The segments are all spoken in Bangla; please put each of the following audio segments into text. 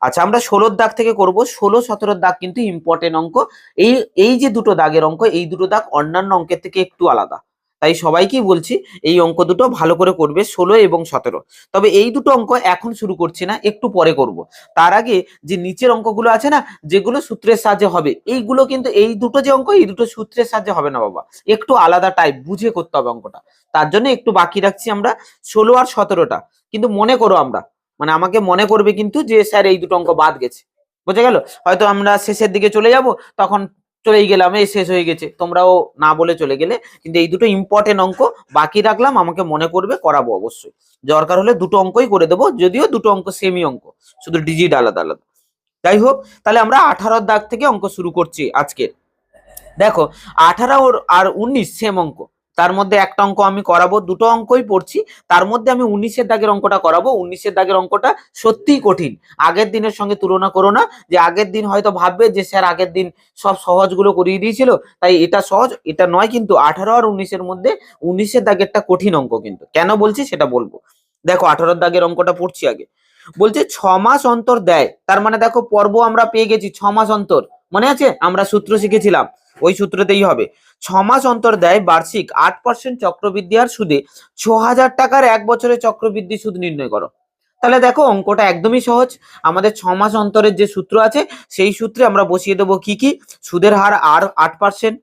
আচ্ছা, আমরা 16 দাগ থেকে করব। 16, 17 দাগ কিন্তু ইম্পর্টেন্ট অঙ্ক। এই এই যে দুটো দাগের অঙ্ক, এই দুটো দাগ অন্যান্য অঙ্কের থেকে একটু আলাদা, তাই সবাইকেই বলছি এই অঙ্ক দুটো ভালো করে করবে, 16 এবং 17। তবে এই দুটো অঙ্ক এখন শুরু করছি না, একটু পরে করব। তার আগে যে নিচের অঙ্কগুলো আছে না, যেগুলো সূত্রের সাহায্যে হবে, এইগুলো কিন্তু এই দুটো যে অঙ্ক, এই দুটো সূত্রের সাহায্যে হবে না বাবা, একটু আলাদা টাইপ বুঝে করতে হবে অঙ্কটা। তার জন্য একটু বাকি রাখছি আমরা 16 আর 17টা। কিন্তু মনে করো আমরা, মানে আমাকে মনে করবে কিন্তু যে স্যার এই দুটো অঙ্ক বাদ গেছে, বুঝে গেল? হয়তো আমরা শেষের দিকে চলে যাব, তখন চলেই গেলাম, এই শেষ হয়ে গেছে, তোমরাও না বলে চলে গেলে। কিন্তু এই দুটো ইম্পর্টেন্ট অঙ্ক বাকি রাখলাম, আমাকে মনে করবে, করাবো অবশ্যই। দরকার হলে দুটো অঙ্কই করে দেবো, যদিও দুটো অঙ্ক সেমই অঙ্ক, শুধু ডিজিট আলাদা আলাদা। যাই হোক, তাহলে আমরা 18 দাগ থেকে অঙ্ক শুরু করছি আজকে। দেখো, 18 আর 19 সেম অঙ্ক। তার মধ্যে একটা অঙ্ক আমি করাবো, দুটো অঙ্কই পড়ছি, তার মধ্যে আমি 19-এর দাগের অঙ্কটা করাবো। 19-এর দাগের অঙ্কটা সত্যিই কঠিন, আগের দিনের সঙ্গে তুলনা করো না, যে আগের দিন হয়তো ভাববে যে স্যার আগের দিন সব সহজগুলো করিয়ে দিয়েছিল তাই এটা সহজ, এটা নয়। কিন্তু 18 আর 19-এর মধ্যে 19-এর দাগেরটা কঠিন অঙ্ক, কিন্তু কেন বলছি সেটা বলবো। দেখো, 18 দাগের অঙ্কটা পড়ছি আগে। বলছে 6 মাস অন্তর দেয়, তার মানে দেখো পর্ব আমরা পেয়ে গেছি 6 মাস অন্তর, মনে আছে আমরা সূত্র শিখেছিলাম, ওই সূত্রতেই হবে। 6 মাস অন্তর দেয় বার্ষিক 8% চক্রবৃদ্ধি হার সুদে 6,000 টাকার 1 বছরের চক্রবৃদ্ধি সুদ নির্ণয় করো। তাহলে দেখো অঙ্কটা একদমই সহজ। আমাদের 6 মাস অন্তরের যে সূত্র আছে, সেই সূত্রে আমরা বসিয়ে দেবো কি কি, সুদের হার আর 8%,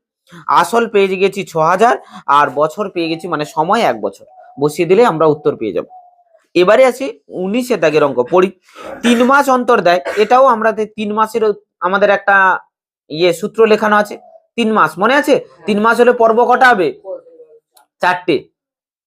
আসল পেয়ে গেছি 6,000, আর বছর পেয়ে গেছি, মানে সময় 1 বছর, বসিয়ে দিলে আমরা উত্তর পেয়ে যাব। এবারে আসি 19-এর দাগের অঙ্ক পড়ি। 3 মাস অন্তর দেয়, এটাও আমরা 3 মাসের আমাদের একটা সূত্র লেখানো আছে। 3 মাস মনে আছে? 3 মাস হলে পর্ব কটা হবে? 4টে।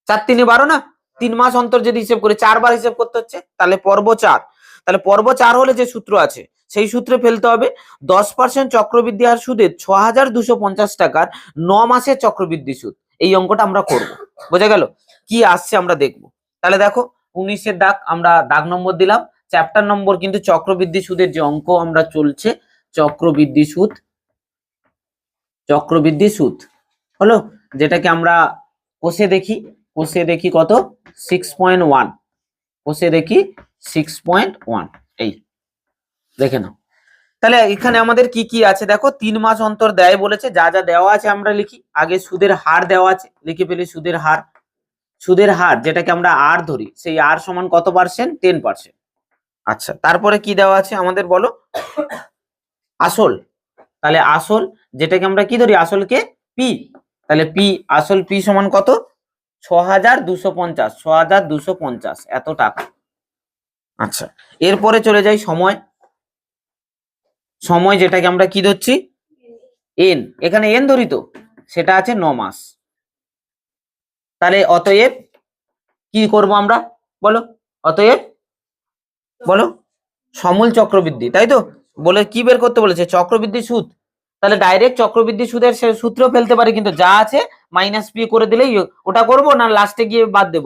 4 3 12 না? 3 মাস অন্তর যদি হিসেব করে 4 বার হিসেব করতে হচ্ছে, তাহলে পর্ব 4। তাহলে পর্ব 4 হলে যে সূত্র আছে, সেই সূত্রে ফেলতে হবে 10% চক্রবৃদ্ধি হার সুদে 6,250 টাকার 9 মাসের চক্রবৃদ্ধি সুদ। এই অঙ্কটা আমরা করব, বোঝা গেল? কি আসছে আমরা দেখব। তাহলে দেখো, 19-এর দাগ আমরা দাগ নম্বর দিলাম, চ্যাপ্টার নম্বর কিন্তু চক্রবৃদ্ধি সুদের যে অঙ্ক আমরা চলছে, চক্রবৃদ্ধি সুদ, চক্রবৃদ্ধি সুদ হলো, যেটাকে আমরা কষে দেখি। কষে দেখি কত? 6.1। কষে দেখি 6.1, এই দেখে নাও। তাহলে এখানে আমাদের কি কি আছে দেখো, 3 মাস অন্তর দেয় বলেছে, যা যা দেওয়া আছে আমরা লিখি। আগে সুদের হার দেওয়া আছে, লিখে ফেলি সুদের হার। সুদের হার যেটাকে আমরা আর ধরি, সেই আর সমান কত পার্সেন্ট? 10%। আচ্ছা, তারপরে কি দেওয়া আছে আমাদের বলো? আসল। তাহলে আসল যেটাকে আমরা কি ধরি, আসলকে পি। তাহলে পি, আসল পি সমান কত? 6,250, 6,250 এত টাকা। আচ্ছা, এরপরে চলে যাই সময়। সময় যেটাকে আমরা কি ধরছি? এন। এখানে এন ধরি তো, সেটা আছে 9 মাস। তাহলে অতএব কি করব আমরা বলো? অতএব বলো, সমূল চক্রবৃদ্ধি, তাই তো বলে কি বের করতে বলেছে? চক্রবৃদ্ধি সুদ। তাহলে ডাইরেক্ট চক্রবৃদ্ধি সুদের সূত্র ফেলতে পারি, কিন্তু যা আছে মাইনাস পি করে দিলেই। ওটা করব না লাস্টে গিয়ে বাদ দেব?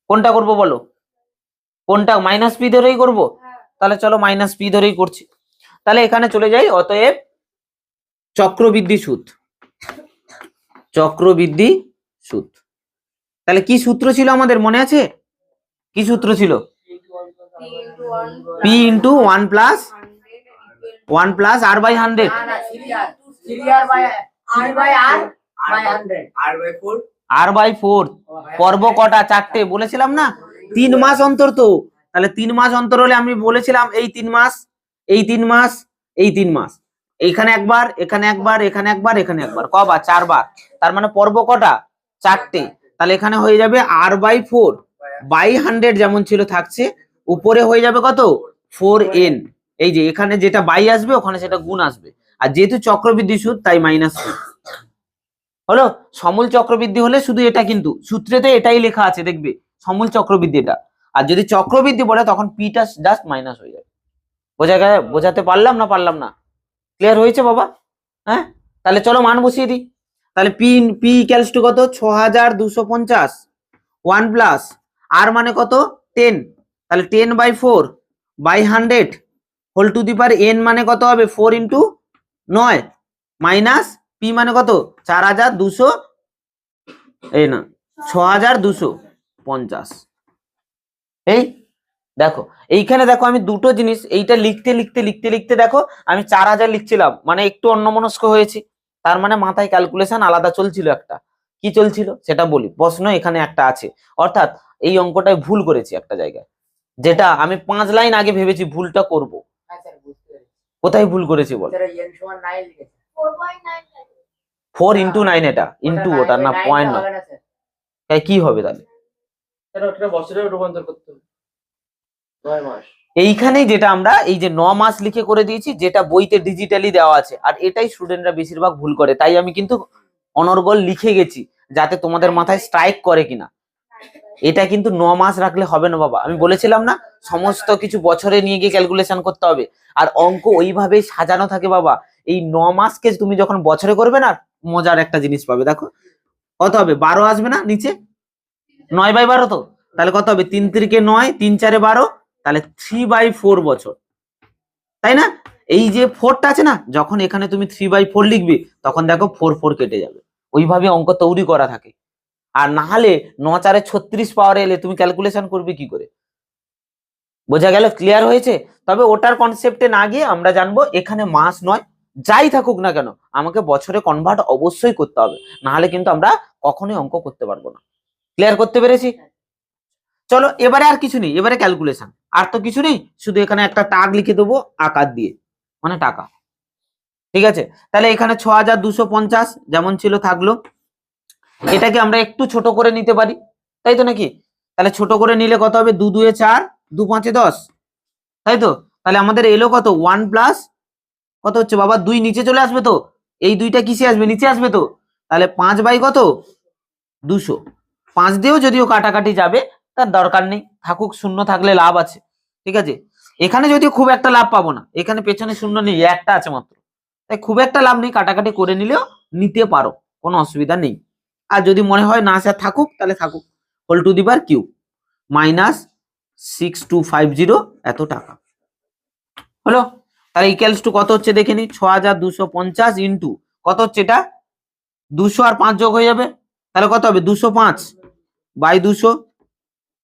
কোনটা করব বলো? কোনটা? মাইনাস পি ধরেই করব? তাহলে চলো মাইনাস পি ধরেই করছি। তাহলে এখানে চলে যাই, অতএব চক্রবৃদ্ধি সুদ, চক্রবৃদ্ধি সুদ। তাহলে কি সূত্র ছিল আমাদের মনে আছে? কি সূত্র ছিল? P into 1 plus r/100। r/4। পর্ব কটা? 4টে বলেছিলাম না? 3 মাস অন্তর তো। তাহলে 3 মাস অন্তর হলে আমি বলেছিলাম এই 3 মাস, এই 3 মাস, এই 3 মাস, এইখানে একবার, এখানে একবার, এখানে একবার, এখানে একবার, কবার? 4 বার। তার মানে পর্ব কটা? 4টে। তাহলে এখানে হয়ে যাবে r/4/100 যেমন ছিল থাকছে, উপরে হয়ে যাবে কত? 4n। এই যে এখানে যেটা বাই আসবে, ওখানে সেটা গুণ আসবে, আর যেহেতু চক্রবৃদ্ধি সুদ তাই মাইনাস হলো। সমূল চক্রবৃদ্ধি হলে শুধু এটা, কিন্তু সূত্রেতে এটাই লেখা আছে দেখবে, সমূল চক্রবৃদ্ধি এটা। আর যদি চক্রবৃদ্ধি বলে তখন পিটা জাস্ট মাইনাস হয়ে যাবে। বোঝাতে পারলাম না? পারলাম না? ক্লিয়ার হয়েছে বাবা? হ্যাঁ, তাহলে চলো মান বসিয়ে দিই। তাহলে পি পি ইকুয়ালস টু কত? 6,250 1 প্লাস আর মানে কত? 10। তাহলে 10/4/100 whole to the power n মানে কত হবে? 4 ইন্টু 9 মাইনাস পি মানে কত? 4,200, এই না 6,250। এই দেখো এইখানে দেখো আমি দুটো জিনিস, এইটা লিখতে লিখতে লিখতে লিখতে দেখো আমি 4000 লিখছিলাম, মানে একটু অন্যমনস্ক হয়েছি, তার মানে মাথায় ক্যালকুলেশন আলাদা চলছিল একটা। কি চলছিল সেটা বলি, প্রশ্ন এখানে একটা আছে, অর্থাৎ এই অঙ্কটায় ভুল করেছি একটা জায়গায়, যেটা আমি 5 লাইন আগে ভেবেছি ভুলটা করব। কোথায় ভুল করেছি বল? 4 ইন্টু 9, এটা ইন্টু ওটা না, পয়েন্ট না, কি হবে তাহলে? বছরে রূপান্তর করতে হবে 9 মাস। এইখানেই যেটা আমরা এই যে 9 মাস লিখে করে দিয়েছি, যেটা বইতে ডিজিটালি দেওয়া আছে, আর এটাই স্টুডেন্টরা বেশিরভাগ ভুল করে, তাই আমি কিন্তু অনর্গল লিখে গেছি যাতে তোমাদের মাথায় স্ট্রাইক করে কিনা। এটা কিন্তু 9 মাস রাখলে হবে না বাবা, আমি বলেছিলাম না সমস্ত কিছু বছরে নিয়ে গিয়ে ক্যালকুলেশন করতে হবে, আর অঙ্ক ওইভাবেই সাজানো থাকে বাবা। এই 9 মাসকে তুমি যখন বছরে করবে না, মজার একটা জিনিস পাবে। দেখো কত হবে, 12 আসবে না নিচে, 9/12 তো, তাহলে কত হবে, 3 3 9, 3 4 12, তাহলে 3/4 বছর, তাই না? এই যে 4টা আছে না, যখন এখানে তুমি 3/4 লিখবে তখন দেখো 4 4 কেটে যাবে, ওইভাবে অঙ্ক তৈরি করা থাকে। আর না হলে 9 4 36 পাওয়ারে এলে তুমি ক্যালকুলেশন করবে কি করে? বোঝা গেল? ক্লিয়ার হয়েছে? তবে ওটার কনসেপ্টে না গিয়ে আমরা জানবো এখানে মাস নয়, যাই থাকুক না কেন আমাকে বছরে কনভার্ট অবশ্যই করতে হবে, না হলে কিন্তু আমরা কখনোই অঙ্ক করতে পারবো না। ক্লিয়ার করতে পেরেছি? চলো এবারে আর কিছু নেই, এবারে ক্যালকুলেশন, আর তো কিছু নেই, শুধু এখানে একটা টাগ লিখে দেবো আকার দিয়ে, মানে টাকা। ঠিক আছে, তাহলে এখানে 6250 যেমন ছিল থাকলো, এটাকে আমরা একটু ছোট করে নিতে পারি, তাই তো নাকি? তাহলে ছোট করে নিলে কত হবে, 2 2 4, 2 5 10, তাই তো? তাহলে আমাদের এলো কত, 1 প্লাস কত হচ্ছে বাবা, 2 নিচে চলে আসবে তো, এই 2টা কিসে আসবে, নিচে আসবে তো, তাহলে 5 বাই কত, 200। 5 দিয়েও যদিও কাটাকাটি যাবে, তার দরকার নেই, থাকুক, শূন্য থাকলে লাভ আছে। ঠিক আছে, এখানে যদিও খুব একটা লাভ পাবো না, এখানে পেছনে শূন্য নেই, একটা আছে মাত্র, তাই খুব একটা লাভ নেই, কাটাকাটি করে নিলেও নিতে পারো, কোনো অসুবিধা নেই। আর যদি মনে হয় না স্যার থাকুক, তাহলে থাকুক, whole to the power cube minus 6250 এত টাকা হলো। তাহলে ইকুয়ালস টু কত হচ্ছে দেখে নি, 6250 ইন্টু কত হচ্ছে, এটা 200 আর 5 যোগ হয়ে যাবে, তাহলে কত হবে, 205 by 200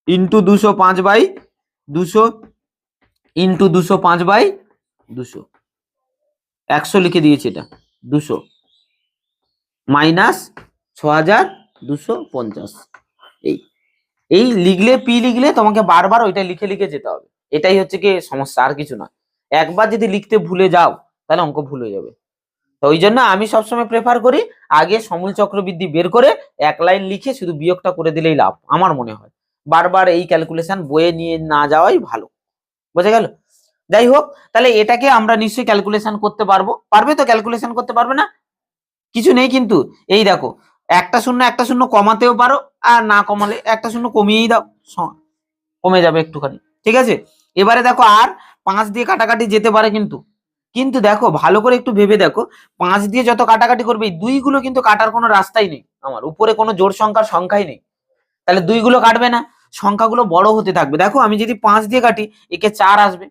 into 205 by 200 into 205 by 200, 100 লিখে দিয়েছি, এটা 200 মাইনাস 6250। এই এই লিখলে, পি লিখলে তোমাকে বারবার ওইটা লিখে লিখে যেতে হবে, এটাই হচ্ছে কি সমস্যা, আর কিছু না। একবার যদি লিখতে ভুলে যাও তাহলে অঙ্ক ভুল হয়ে যাবে। তো ওই জন্য আমি সবসময় প্রেফার করি আগে সমূল চক্রবৃদ্ধি বের করে 1 লাইন লিখে শুধু বিয়োগটা করে দিলেই লাভ, আমার মনে হয়। বারবার এই ক্যালকুলেশন বইয়ে নিয়ে না যাওয়াই ভালো। বোঝা গেল? যাই হোক, তাহলে এটাকে আমরা নিশ্চয়ই ক্যালকুলেশন করতে পারবো, পারবে তো? ক্যালকুলেশন করতে পারবে না? কিছু নেই কিন্তু, এই দেখো একটা শূন্য কমাতেও পারো, আর না কমালে একটা শূন্য কমিয়েই দাও, কমে যাবে একটুখানি। ঠিক আছে, এবারে দেখো আর 5 দিয়ে কাটাকাটি যেতে পারে, কিন্তু কিন্তু দেখো ভালো করে একটু ভেবে দেখো, 5 দিয়ে যত কাটাকাটি করবে, এই 2 গুলো কিন্তু কাটার কোনো রাস্তাই নেই, আমার উপরে কোনো জোড় সংখ্যার সংখ্যাই নেই, তাহলে 2 গুলো কাটবে না, সংখ্যাগুলো বড় হতে থাকবে। দেখো আমি যদি 5 দিয়ে কাটি, একে 4 আসবে,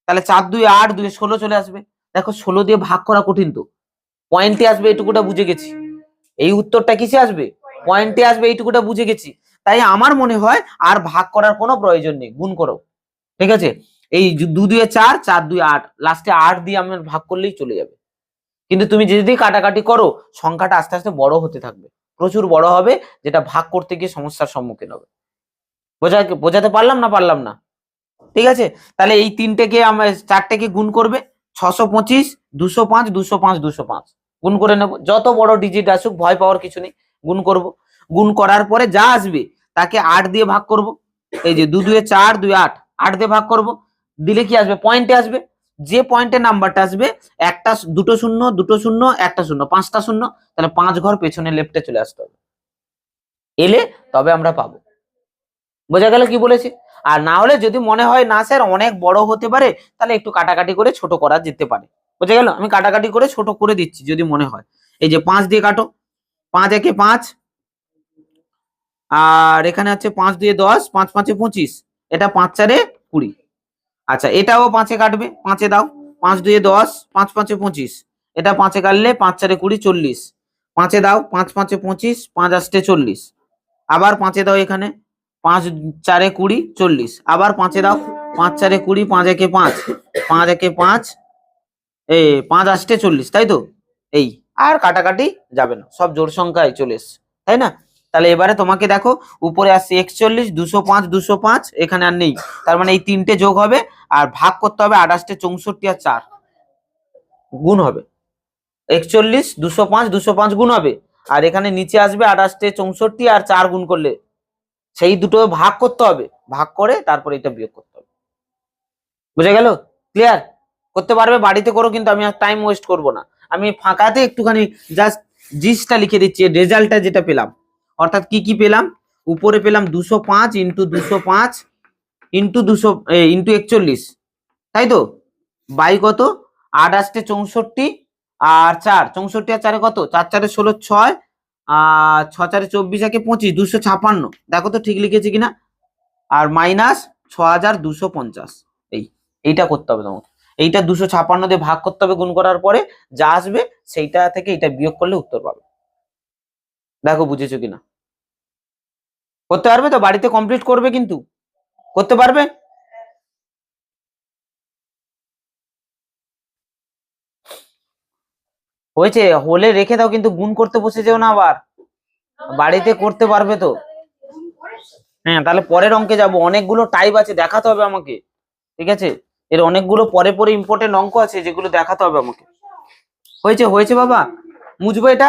তাহলে 4 2 8, 2 16 চলে আসবে। দেখো 16 দিয়ে ভাগ করা কঠিন তো, পয়েন্টে আসবে, এইটুকুটা বুঝে গেছি। এই উত্তরটা কিসে আসবে, পয়েন্টে আসবে, এইটুকুটা বুঝে গেছি। তাই আমার মনে হয় আর ভাগ করার কোনো প্রয়োজন নেই, গুণ করো। ঠিক আছে, এই 2 2 4, 4 2 8, লাস্টে 8 দিয়ে আমার ভাগ করলেই চলে যাবে। কিন্তু তুমি যদি কাটাকাটি করো, সংখ্যাটা আস্তে আস্তে বড় হতে থাকবে, প্রচুর বড় হবে, যেটা ভাগ করতে গিয়ে সমস্যার সম্মুখীন হবে। বোঝাতে পারলাম না, পারলাম না? ঠিক আছে, তাহলে এই 3টেকে আমরা 4টেকে গুণ করবে, 625, 205, 205, 205 গুণ করে নেব, যত বড় ডিজিট আসুক ভয় পাওয়ার কিছু নেই, গুণ করব। গুণ করার পরে যা আসবে তাকে 8 দিয়ে ভাগ করব, এই যে 2 2 4, 2 8, 8 দিয়ে ভাগ করব, দিলে কি আসবে, পয়েন্টে আসবে, যে পয়েন্টে নাম্বারটা আসবে, একটা দুটো শূন্য, দুটো শূন্য, একটা শূন্য, 5টা শূন্য, তাহলে 5 ঘর পেছনে লেফটে চলে আসতে হবে, এলে তবে আমরা পাবো। বোঝা গেল কি বলেছি? আর না হলে যদি মনে হয় না স্যার অনেক বড় হতে পারে, তাহলে একটু কাটাকাটি করে ছোট করা যেতে পারে। বোঝা গেল? আমি কাটাকাটি করে ছোট করে দিচ্ছি যদি মনে হয়। এই যে 5 দিয়ে কাটো, 5 একে 5, আর এখানে আছে 5 দিয়ে 10, 5 5 25, এটা 5 4 20। আচ্ছা এটাও 5 এ কাটবে, 5 এ দাও, 5 2 10, 5 5 25, এটা 5 এ কাটলে 5 4 20, 40, 5 এ দাও, 5 5 25, 5 8 40, আবার 5 এ দাও, এখানে 5 4 20, 40, আবার 5 এ দাও, 5 4 20, 5 1 5, 5 1 5, 5 8 40, তাই তো? এই আর কাটাকাটি যাবে না, সব জোড় সংখ্যায় চলে এসছে, তাই না? তাহলে এবারে তোমাকে দেখো উপরে আসছে 41, 205, 205, এখানে আর নেই, তার মানে এই তিনটে যোগ হবে আর ভাগ করতে হবে 28 64 আর 4 গুণ হবে। 41, 205, 205 গুণ হবে আর এখানে নিচে আসবে 28 64 আর 4 গুণ করলে, সেই দুটো ভাগ করতে হবে, ভাগ করে তারপরে এটা বিয়োগ করতে হবে। বুঝে গেল? ক্লিয়ার? করতে পারবে, বাড়িতে করো, কিন্তু আমি আর টাইম ওয়েস্ট করব না। আমি ফাঁকাতে একটুখানি জাস্ট জিসটা লিখে দিচ্ছি, রেজাল্টটা যেটা পেলাম, অর্থাৎ কি কি পেলাম। উপরে পেলাম 205 ইন্টু 205 ইন্টু 200 ইন্টু 41, তাই তো? বাই কত? 28 64 আর 4, 64 আর 4 কত? 4 4 16 6 আর 6 4 24 একে 25, 256, দেখো তো ঠিক লিখেছি কিনা। আর মাইনাস 6250, এইটা করতে হবে তোমাকে। এইটা 256 দিয়ে ভাগ করতে হবে, গুণ করার পরে যা আসবে সেইটা থেকে এটা বিয়োগ করলে উত্তর পাবে। দেখো বুঝেছো কিনা? করতে পারবে তো? বাড়িতে কমপ্লিট করবে, কিন্তু করতে পারবে? হয়েছে, হলে রেখে দাও, কিন্তু গুণ করতে বসে যেও না আবার, বাড়িতে করতে পারবে তো? হ্যাঁ, তাহলে পরের অঙ্কে যাব, অনেকগুলো টাইপ আছে, দেখাতে হবে আমাকে, ঠিক আছে? এর অনেকগুলো পরে পরে ইম্পর্টেন্ট অঙ্ক আছে যেগুলো দেখাতে হবে আমাকে। হয়েছে হয়েছে বাবা, মুছবো এটা।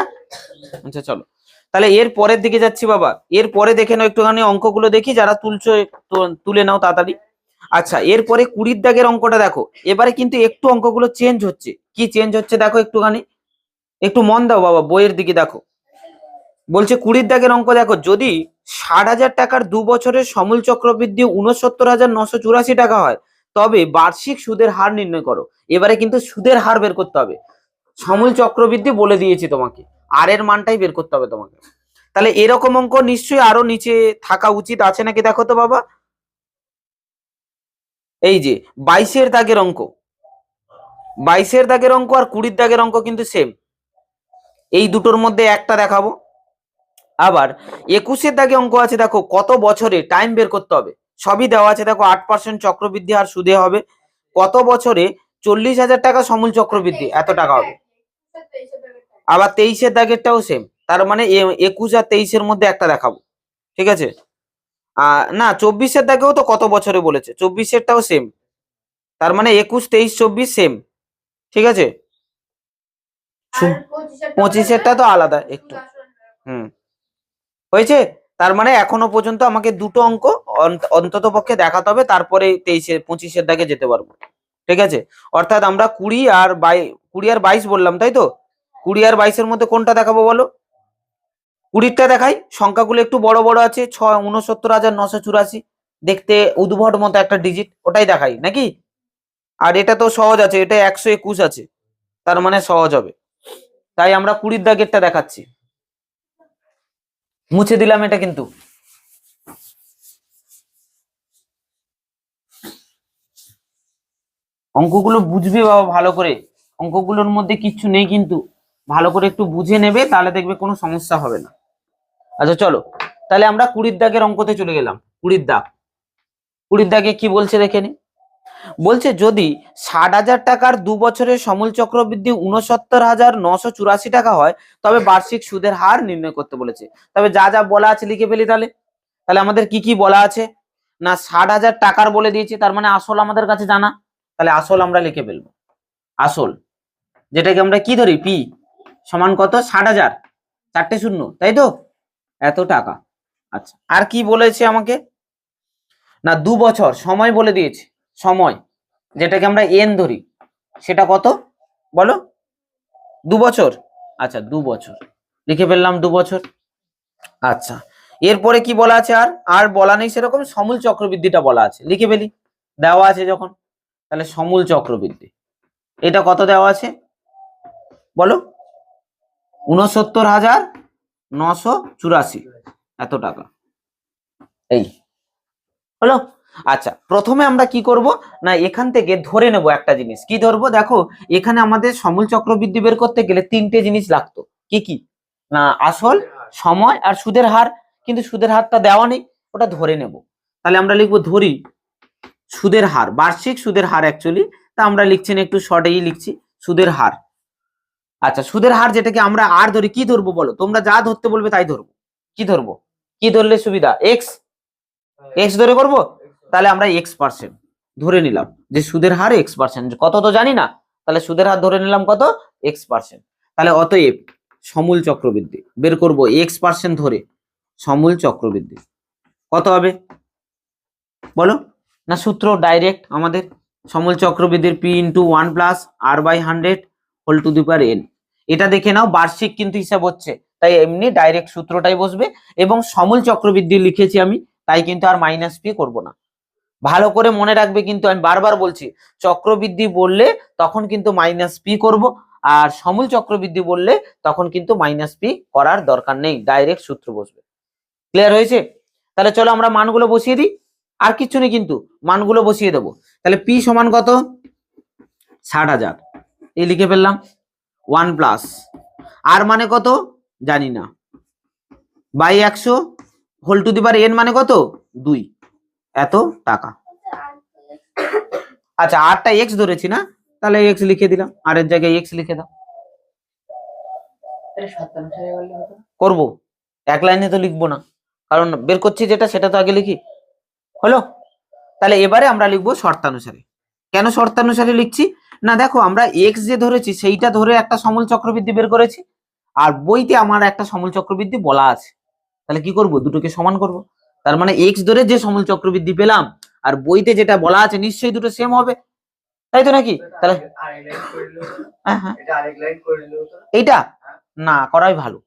আচ্ছা চলো, তাহলে এর পরের দিকে যাচ্ছি বাবা। এর পরে দেখে নাও একটুখানি অঙ্কগুলো দেখি, যারা তুলছো তুলে নাও তাড়াতাড়ি। আচ্ছা, এরপরে 20 দাগের অঙ্কটা দেখো। এবারে কিন্তু একটু অঙ্কগুলো চেঞ্জ হচ্ছে। কি চেঞ্জ হচ্ছে দেখো একটুখানি, একটু মন দাও বাবা, বইয়ের দিকে দেখো। বলছে 20 দাগের অঙ্ক দেখো, যদি 60,000 টাকার 2 বছরের সমূল চক্রবৃদ্ধি 69,984 টাকা হয়, তবে বার্ষিক সুদের হার নির্ণয় করো। এবারে কিন্তু সুদের হার বের করতে হবে, সমূল চক্রবৃদ্ধি বলে দিয়েছি তোমাকে, আর এর মানটাই বের করতে হবে তোমাকে। তাহলে এরকম অঙ্ক নিশ্চয়ই আরো নিচে থাকা উচিত, আছে নাকি দেখো তো বাবা। এই যে 22 দাগের অঙ্ক, 22 দাগের অঙ্ক আর 20 দাগের অঙ্ক কিন্তু সেম, এই দুটোর মধ্যে একটা দেখাবো। আবার 21 দাগে অঙ্ক আছে, দেখো কত বছরে, টাইম বের করতে হবে, সবই দেওয়া আছে দেখো। 8% চক্রবৃদ্ধি হার সুদে হবে, কত বছরে 40,000 টাকা সমূল চক্রবৃদ্ধি এত টাকা হবে। আবার 23 দাগেরটাও সেম, তার মানে 21 আর 23 মধ্যে একটা দেখাবো, ঠিক আছে? না, 24 দাগেও তো কত বছরে বলেছে, 24 টাও সেম, তার মানে 21 23 24 সেম, ঠিক আছে? 25 টা তো আলাদা একটু। হুম, হয়েছে। তার মানে এখনো পর্যন্ত আমাকে দুটো অঙ্ক অন্তত পক্ষে দেখাতে হবে, তারপরে 23 25 দাগে যেতে পারবো, ঠিক আছে? অর্থাৎ আমরা 20 আর 22 বললাম, তাই তো? 20 আর 22 মধ্যে কোনটা দেখাবো বলো? 20টা দেখাই, সংখ্যাগুলো একটু বড় বড় আছে, 69,984, দেখতে উদ্ভট মতো একটা ডিজিট, ওটাই দেখাই নাকি? আর এটা তো সহজ আছে, এটা 121 আছে, তার মানে সহজ হবে, তাই আমরা 20 দাগেরটা দেখাচ্ছি। মুছে দিলাম এটা, কিন্তু অঙ্কগুলো বুঝবে বাবা ভালো করে, অঙ্কগুলোর মধ্যে কিচ্ছু নেই, কিন্তু ভালো করে একটু বুঝে নেবে, তাহলে দেখবে কোনো সমস্যা হবে না। আচ্ছা চলো, তাহলে আমরা 20 দাগের অঙ্কতে চলে গেলাম। 20 দাগ, 20 দাগে কি বলছে দেখে নি। বলছে যদি 60,000 টাকার 2 বছরের সমূল চক্রবৃদ্ধি 69,984 টাকা হয়, তবে বার্ষিক সুদের হার নির্ণয় করতে বলেছে। তবে যা যা বলা আছে লিখে ফেলি তাহলে। তাহলে আমাদের কি কি বলা আছে না, 60,000 টাকার বলে দিয়েছি, তার মানে আসল আমাদের কাছে জানা, তাহলে আসল আমরা লিখে ফেলবো। আসল, যেটাকে আমরা কি ধরি, পি সমান কত, 60,000, 4টে শূন্য, তাই তো? এত টাকা। আচ্ছা, আর কি বলেছে আমাকে না, 2 বছর সময় বলে দিয়েছে, সময় যেটাকে আমরা এন ধরি, সেটা কত বলো? 2 বছর। আচ্ছা 2 বছর লিখে ফেললাম, 2 বছর। আচ্ছা, এরপরে কি বলা আছে, আর বলা নেই সেরকম, সমূল চক্রবৃদ্ধিটা বলা আছে, লিখে ফেলি, দেওয়া আছে যখন। তাহলে সমূল চক্রবৃদ্ধি এটা কত দেওয়া আছে বলো? 69,984 এত টাকা, এই হলো। আচ্ছা, প্রথমে আমরা কি করব না, এখান থেকে ধরে নেব একটা জিনিস। কি ধরবো দেখো, এখানে আমাদের সমূল চক্রবৃদ্ধি বের করতে গেলে 3টে জিনিস লাগতো। কি কি না, আসল, সময় আর সুদের হার, কিন্তু সুদের হারটা দেওয়া নেই, ওটা ধরে নেব। তাহলে আমরা লিখবো ধরি সুদের হার, বার্ষিক সুদের হার অ্যাকচুয়ালি, তা আমরা লিখছি না, একটু শর্টেই লিখছি সুদের হার। আচ্ছা, সুদের হার যেটাকে আমরা আর ধরি, কি ধরবো বলো, তোমরা যা ধরতে বলবে তাই ধরবো। কি ধরবো, কি ধরলে সুবিধা? এক্স, এক্স ধরে করবো। তাহলে আমরা X% ধরে নিলাম যে সুদের হার X%, কত তো জানি না, তাহলে সুদের হার ধরে নিলাম কত, X%। তাহলে অতএব সমূল চক্রবৃদ্ধি বের করব X% ধরে, সমূল চক্রবৃদ্ধি কত হবে বলো? না সূত্র ডাইরেক্ট আমাদের, সমূল চক্রবৃদ্ধির P × 1 + R/100 whole to the power n। এটা দেখে নাও, বার্ষিক কিন্তু হিসাব হচ্ছে, তাই এমনি ডাইরেক্ট সূত্রটাই বসবে, এবং সমূল চক্রবৃদ্ধি লিখেছি আমি, তাই কিন্তু আর -p করব না। ভালো করে মনে রাখবে, কিন্তু আমি বারবার বলছি, চক্রবৃদ্ধি বললে তখন কিন্তু -p করব, আর সমূল চক্রবৃদ্ধি বললে তখন কিন্তু -p করার দরকার নেই, ডাইরেক্ট সূত্র বসবে। ক্লিয়ার হয়েছে? তাহলে চলো আমরা মানগুলো বসিয়ে দিই, আর কিছু নেই, কিন্তু মানগুলো বসিয়ে দেবো। তাহলে p সমান কত, 60,000, এই লিখে ফেললাম। 1 প্লাস আর মানে কত জানি না, by 100 whole to the power n মানে কত, 2, এত টাকা। আচ্ছা, আরটা এক্স ধরেছি না, তাহলে এক্স লিখে দিলাম, আর এর জায়গায় এক্স লিখে দাও। করবো, এক লাইনে তো লিখবো না, কারণ বের করছি যেটা সেটা তো আগে লিখি। হলো? তাহলে এবারে আমরা লিখবো শর্তানুসারে। কেন শর্তানুসারে লিখছি না, দেখো আমরা এক্স যে ধরেছি সেইটা ধরে একটা সমূল চক্রবৃদ্ধি বের করেছি, আর বইতে আমার একটা সমূল চক্রবৃদ্ধি বলা আছে, তাহলে কি করব, দুটোকে সমান করব। তার মানে এক্স ধরে যে সমূল চক্রবৃদ্ধি পেলাম আর বইতে যেটা বলা আছে নিশ্চয়ই দুটো সেম হবে, তাই তো নাকি? তাহলে হ্যাঁ হ্যাঁ, এইটা না করাই ভালো।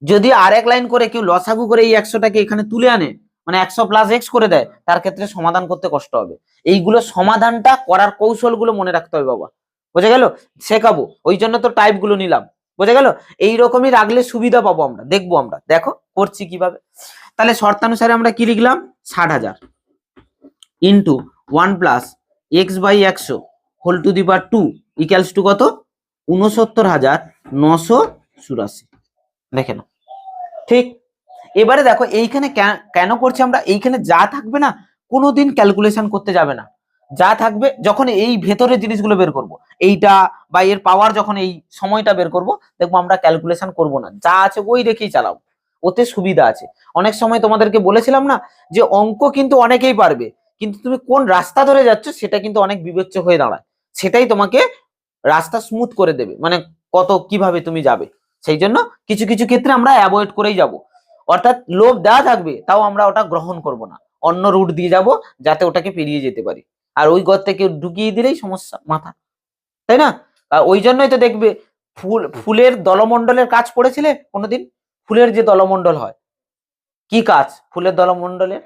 যদি আর এক লাইন করে কেউ লসাগু করে এই 100টাকে এখানে তুলে আনে, মানে 100 + x করে দেয়, তার ক্ষেত্রে সমাধান করতে কষ্ট হবে। এইগুলো সমাধানটা করার কৌশলগুলো মনে রাখতে হবে বাবা, বোঝা গেল? শেখাবো, ওই জন্য তো টাইপ গুলো নিলাম, বোঝা গেল? এইরকমই রাখলে সুবিধা পাবো আমরা, দেখবো আমরা, দেখো করছি কিভাবে। তাহলে শর্তানুসারে আমরা কি লিখলাম, 60,000 into 1 plus x/100 whole to the power 2 equals to কত, 69,984। দেখে নাও, ঠিক। এবারে দেখো এইখানে কেন করছি আমরা, এইখানে যা থাকবে না কোনোদিন ক্যালকুলেশন করতে যাবে না, যা থাকবে যখন এই ভেতরের জিনিসগুলো বের করব, এইটা বা এর পাওয়ার যখন এই সময়টা বের করব, দেখবো আমরা ক্যালকুলেশন করব না, যা আছে ওই রেখেই চালাবো, ওতে সুবিধা আছে। অনেক সময় তোমাদেরকে বলেছিলাম না যে অঙ্ক কিন্তু অনেকেই পারবে, কিন্তু তুমি কোন রাস্তা ধরে যাচ্ছ সেটা কিন্তু অনেক বিবেচ্য হয়ে দাঁড়ায়, সেটাই তোমাকে রাস্তা স্মুথ করে দেবে, মানে কত কিভাবে তুমি যাবে। সেই জন্য কিছু কিছু ক্ষেত্রে আমরা অ্যাভয়েড করেই যাব, অর্থাৎ লোভ দেওয়া থাকবে তাও আমরা ওটা গ্রহণ করব না, অন্য রুট দিয়ে যাব যাতে ওটাকে পেরিয়ে যেতে পারি, আর ওই গর্তে কেউ ঢুকিয়ে দিলেই সমস্যা মাথা, তাই না? ওই জন্যই তো দেখবে ফুলের দলমণ্ডলের কাজ পড়েছিলে কোনোদিন? ফুলের যে দলমণ্ডল হয়, কি কাজ ফুলের দলমণ্ডলের?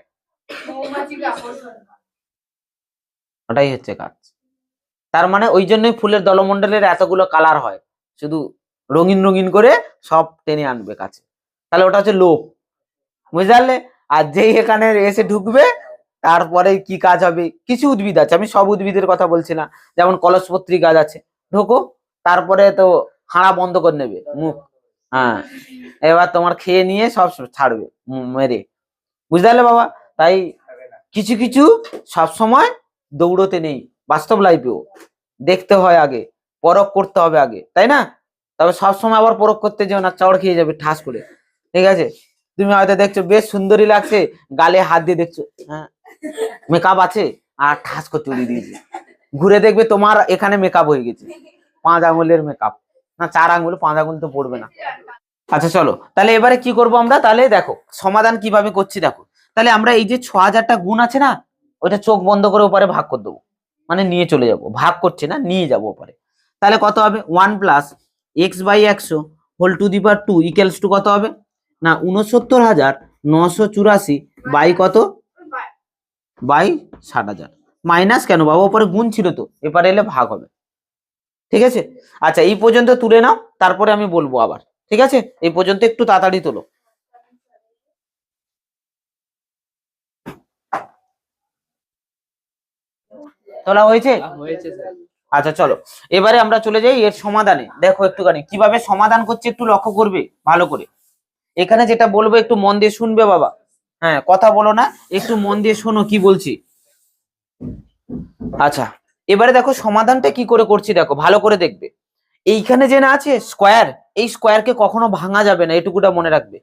ওটাই হচ্ছে কাজ। তার মানে ওই জন্যই ফুলের দলমণ্ডলের এতগুলো কালার হয়, শুধু রঙিন রঙিন করে সব টেনে আনবে কাছে, তাহলে ওটা হচ্ছে লোভ, বুঝলে? আর যেই এখানে এসে ঢুকবে তারপরে কি কাজ হবে, কিছু উদ্ভিদ আছে, আমি সব উদ্ভিদের কথা বলছি না, যেমন কলসপত্রী গাছ আছে, ঢোকো তারপরে তো হাঁড়া বন্ধ করে নেবে মুখ, হ্যাঁ, এবার তোমার খেয়ে নিয়ে সব ছাড়বে মেরে, বুঝলে বাবা? তাই কিছু কিছু সব সময় দৌড়তে নেই, বাস্তব লাইফেও দেখতে হয় আগে, পরখ করতে হবে আগে, তাই না? তবে সবসময় আবার পরখ করতে যেও না, চড় খেয়ে যাবে ঠাস করে, ঠিক আছে? তুমি হয়তো দেখছো বেশ সুন্দরী লাগছে, গালে হাত দিয়ে দেখছো, হ্যাঁ মেকআপ আছে, আর ঠাস করে তুলে দিয়েছে, ঘুরে দেখবে তোমার এখানে মেকআপ হয়ে গেছে, 5 আঙুলের মেকআপ, না 4 আঙুল, 5 আঙুল তো পড়বে না। আচ্ছা চলো, তাহলে এবারে কি করব আমরা, তাহলে দেখো সমাধান কিভাবে করছি দেখো। তাহলে আমরা এই যে 6,000টা গুণ আছে না, ওইটা চোখ বন্ধ করে ওপারে ভাগ করে দেবো, মানে নিয়ে চলে যাব, ভাগ করছি না, নিয়ে যাবো ওপারে। তাহলে কত হবে, 1 plus x/100 whole to the power 2 equals to কত হবে না, 69,984 বাই কত, বাই 60,000। মাইনাস কেন বাবা, ওপরে গুণ ছিল তো, এপারে এলে ভাগ হবে, ঠিক আছে? আচ্ছা এই পর্যন্ত তুলে নাও, তারপরে আমি বলবো আবার, ঠিক আছে? এই পর্যন্ত একটু তাড়াতাড়ি তোলো। তোলা হয়েছে? আচ্ছা চলো, এবারে আমরা চলে যাই এর সমাধানে। দেখো একটুখানি কিভাবে সমাধান করছে একটু লক্ষ্য করবে ভালো করে, এখানে যেটা বলবো একটু মন দিয়ে শুনবে বাবা, হ্যাঁ কথা বলো না, একটু মন দিয়ে শোনো কি বলছি। আচ্ছা, এবারে দেখো সমাধানটা কি করে করছি, দেখো ভালো করে দেখবে। এইখানে যে না আছে স্কোয়ার, এই স্কোয়ারকে কখনো ভাঙা যাবে না, এটুকুটা মনে রাখবে।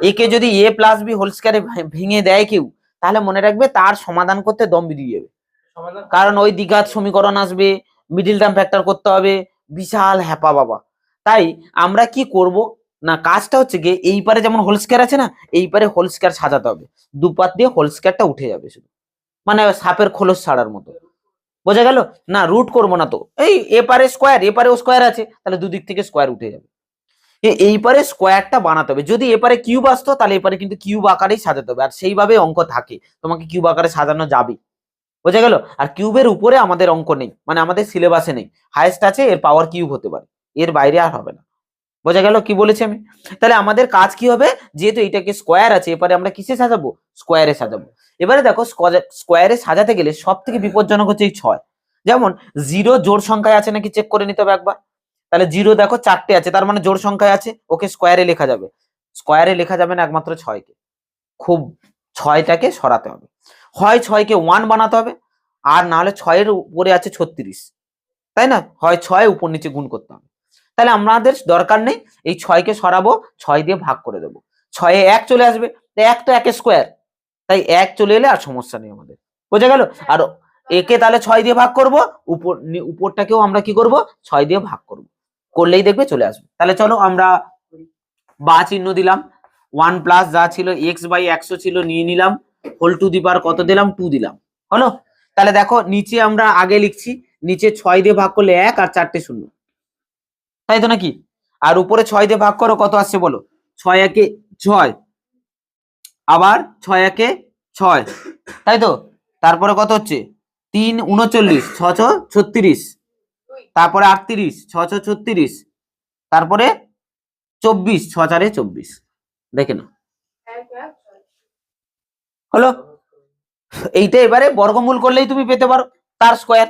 একে যদি এ প্লাস বি হোল স্কোয়ারে ভেঙে দেয় কেউ, তাহলে মনে রাখবে তার সমাধান করতে দম বেরিয়ে যাবে। সমাধান কারণ ওই দ্বিঘাত সমীকরণ আসবে, মিডিল টার্ম ফ্যাক্টর করতে হবে, বিশাল হ্যাপা বাবা। তাই আমরা কি করব না, কাজটা হচ্ছে গিয়ে এই পারে যেমন হোল স্কোয়ার আছে না, এই পারে হোল স্কোয়ার সাজাতে হবে, দুপাত দিয়ে হোল স্কোয়ারটা উঠে যাবে শুধু, মানে সাপের খোলস ছাড়ার মতো। বোঝা গেল? না রুট করবো না তো, এই এপারে স্কোয়ার এপারেও স্কোয়ার আছে, তাহলে দুদিক থেকে স্কোয়ার উঠে যাবে। এই পারে স্কোয়ারটা বানাতে হবে, যদি এপারে কিউব আসতো তাহলে এপারে কিন্তু কিউব আকারেই সাজাতে হবে, আর সেইভাবে অঙ্ক থাকে, তোমাকে কিউব আকারে সাজানো যাবে। বোঝা গেল? আর কিউবের উপরে আমাদের অঙ্ক নেই, মানে আমাদের সিলেবাসে নেই, হাইয়েস্ট আছে এর পাওয়ার কিউব হতে পারে, এর বাইরে আর হবে না। বোঝা গেল কি বলেছি আমি? তাহলে আমাদের কাজ কি হবে, যেহেতু এটাকে স্কোয়ার আছে, এবারে আমরা কিসে সাজাবো, স্কোয়ারে সাজাবো। এবারে দেখো স্কোয়ারে সাজাতে গেলে সব থেকে বিপজ্জনক হচ্ছে এই 6। যেমন 0 জোড় সংখ্যায় আছে নাকি চেক করে নিতে হবে একবার। তাহলে 0 দেখো 4টে আছে, তার মানে জোড় সংখ্যায় আছে, ওকে স্কোয়ারে লেখা যাবে। স্কোয়ারে লেখা যাবে না একমাত্র 6কে, খুব 6টাকে সরাতে হবে, হয় 6কে 1 বানাতে হবে, আর না হলে 6-এর উপরে আছে 36, তাই না, হয় 6 উপর নিচে গুণ করতে হবে। তাহলে আমাদের দরকার নেই, এই 6কে সরাবো, 6 দিয়ে ভাগ করে দেবো, 6-এ 1 চলে আসবে, 1 তো 1 স্কোয়ার, তাই 1 চলে এলে আর সমস্যা নেই আমাদের। বোঝা গেল? আর একে তাহলে 6 দিয়ে ভাগ করব, উপরটাকেও আমরা কি করব, 6 দিয়ে ভাগ করব, করলেই দেখবে চলে আসবে। তাহলে চলো আমরা বা চিহ্ন দিলাম, 1 প্লাস যা ছিল x/100 ছিল নিয়ে নিলাম, হোল টু দি পাওয়ার কত দিলাম, 2 দিলাম, হলো। তাহলে দেখো নিচে আমরা আগে লিখছি, নিচে 6 দিয়ে ভাগ করলে 1 আর 4টে 0, তাই তো নাকি? আর উপরে 6 দিয়ে ভাগ করো, কত আসছে বলো, 6-1 6, আবার 6-1 6, তাই তো? তারপরে কত হচ্ছে, 3 39, 6 6 36, তারপরে 38, 6 6 36, তারপরে 24, 6 4 24, দেখে নাও হলো। এইটা এবারে বর্গমূল করলেই তুমি পেতে পারো তার স্কোয়ার।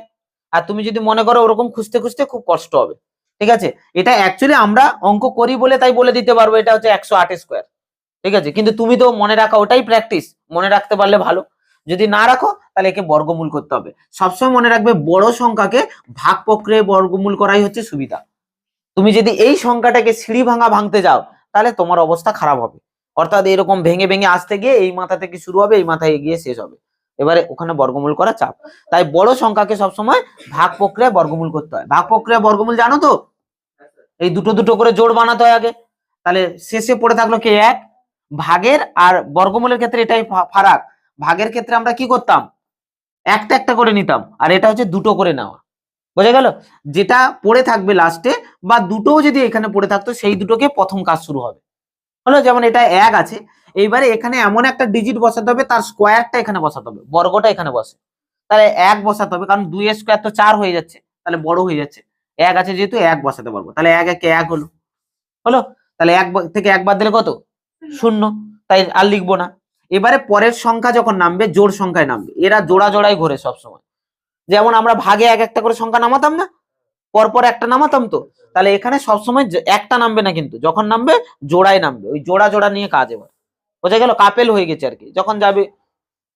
আর তুমি যদি মনে করো ওরকম খুঁজতে খুঁজতে খুব কষ্ট হবে, ঠিক আছে। এটা অ্যাকচুয়ালি আমরা অঙ্ক করি বলে তাই বলে দিতে পারবো, এটা হচ্ছে 108 স্কোয়ার, ঠিক আছে। কিন্তু তুমি তো মনে রাখা, ওটাই প্র্যাকটিস, মনে রাখতে পারলে ভালো, যদি না রাখো তাহলে একে বর্গমূল করতে হবে। সবসময় মনে রাখবে বড় সংখ্যাকে ভাগ প্রক্রিয়ায় বর্গমূল করাই হচ্ছে সুবিধা। তুমি যদি এই সংখ্যাটাকে সিঁড়ি ভাঙা ভাঙতে যাও, তাহলে তোমার অবস্থা খারাপ হবে, অর্থাৎ এরকম ভেঙে ভেঙে আসতে গিয়ে এই মাথা থেকে শুরু হবে, এই মাথায় গিয়ে শেষ হবে, এবারে ওখানে বর্গমূল করা চাপ। তাই বড় সংখ্যাকে সবসময় ভাগ প্রক্রিয়ায় বর্গমূল করতে হয়। ভাগ প্রক্রিয়া বর্গমূল জানো তো, এই দুটো দুটো করে জোড় বানাতে হয় আগে, তাহলে শেষে পড়ে থাকলো কি 1। ভাগের আর বর্গমূলের ক্ষেত্রে এটাই ফারাক, ভাগের ক্ষেত্রে আমরা কি করতাম, একটা একটা করে নিতাম, আর এটা হচ্ছে দুটো করে নেওয়া। বোঝা গেল? যেটা পড়ে থাকবে লাস্টে, বা দুটোও যদি এখানে পড়ে থাকতো, সেই দুটোকে প্রথম কাজ শুরু হবে, হলো। যেমন এটা 1 আছে, এইবারে এখানে এমন একটা ডিজিট বসাতে হবে, তার স্কোয়ারটা এখানে বসাতে হবে, বর্গটা এখানে বসে, তাহলে 1 বসাতে হবে, কারণ 2 এর স্কোয়ার তো 4 হয়ে যাচ্ছে, তাহলে বড় হয়ে যাচ্ছে, 1 আছে যেহেতু 1 বসাতে পারবো, তাহলে 1 1 1 হলো, হলো। তাহলে 1 থেকে 1 বাদ দিলে কত, 0, তাই আর লিখবো না। এবারে পরের সংখ্যা যখন নামবে, জোড় সংখ্যায় নামবে, এরা জোড়া জোড়াই ঘোরে সবসময়। যেমন আমরা ভাগে এক একটা করে সংখ্যা নামাতাম না, পরপর একটা নামাতাম তো, তাহলে এখানে সবসময় একটা নামবে না, কিন্তু যখন নামবে জোড়ায় নামবে, ওই জোড়া জোড়া নিয়ে কাজ। এবার বোঝা গেল, কাপেল হয়ে গেছে আর কি, যখন যাবে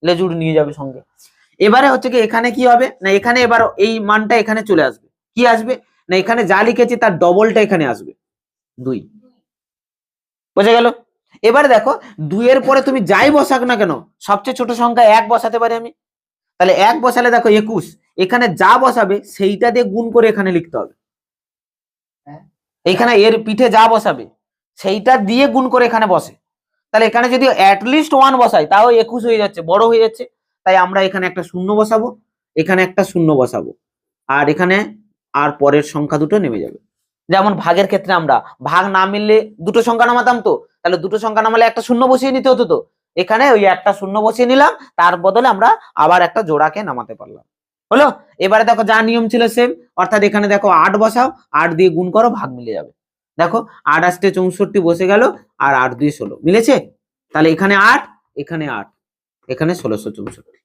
লেজুড় নিয়ে যাবে সঙ্গে। এবারে হচ্ছে কি এখানে কি হবে না, এখানে এবার এই মানটা এখানে চলে আসবে, কি আসবে না, এখানে যা লিখেছি তার ডবলটা এখানে আসবে, 2। বোঝা গেল? এবারে দেখো 2 এর পরে তুমি যাই বসাক না কেন, সবচেয়ে ছোট সংখ্যা 1 বসাতে পারি আমি, তাহলে 1 বসালে দেখো 21, এখানে যা বসাবে সেইটা দিয়ে গুণ করে এখানে লিখতে হবে, এখানে এর পিঠে যা বসাবে সেইটা দিয়ে গুণ করে এখানে বসে, তাহলে এখানে যদি অ্যাটলিস্ট 1 বসাই তাও 21 হয়ে যাচ্ছে, বড় হয়ে যাচ্ছে। তাই আমরা এখানে একটা শূন্য বসাবো, এখানে একটা শূন্য বসাবো, আর এখানে আর পরের সংখ্যা দুটো নেমে যাবে। যেমন ভাগের ক্ষেত্রে আমরা ভাগ না মিললে দুটো সংখ্যা নামাতাম তো, তাহলে দুটো সংখ্যা নামালে একটা শূন্য বসিয়ে নিতে হতো, তো এখানে ওই একটা শূন্য বসিয়ে নিলাম, তার বদলে আমরা আবার একটা জোড়াকে নামাতে পারলাম, হলো। এবারে দেখো যা নিয়ম ছিল সেম, অর্থাৎ এখানে দেখো 8 বসাও, 8 দিয়ে গুণ করো, ভাগ মিলে যাবে। দেখো 8 আসতে 64 বসে গেল, আর 8 দিয়ে 16 মিলেছে, তাহলে এখানে 8, এখানে 8, এখানে 1664,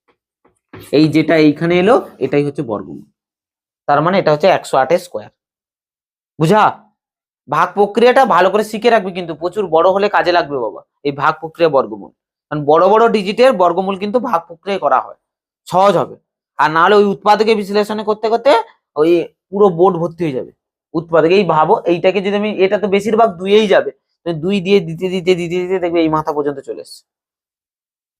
এই যেটা এইখানে এলো এটাই হচ্ছে বর্গমূল, তার মানে এটা হচ্ছে 108 স্কোয়ার। বুঝা? ভাগ প্রক্রিয়াটা ভালো করে শিখে রাখবে, কিন্তু প্রচুর বড় হলে কাজে লাগবে বাবা এই ভাগ প্রক্রিয়া বর্গমূল, কারণ বড় বড় ডিজিটের বর্গমূল কিন্তু ভাগ প্রক্রিয়া করা হয়, সহজ হবে। আর না হলে ওই উৎপাদকে বিশ্লেষণে করতে করতে ওই পুরো বোর্ড ভর্তি হয়ে যাবে উৎপাদক। এই ভাবো এইটাকে যদি আমি, এটা তো বেশিরভাগ দুইয়েই যাবে, দুই দিয়ে দিতে দিতে দিতে দিতে দেখবে এই মাথা পর্যন্ত চলে এসছে।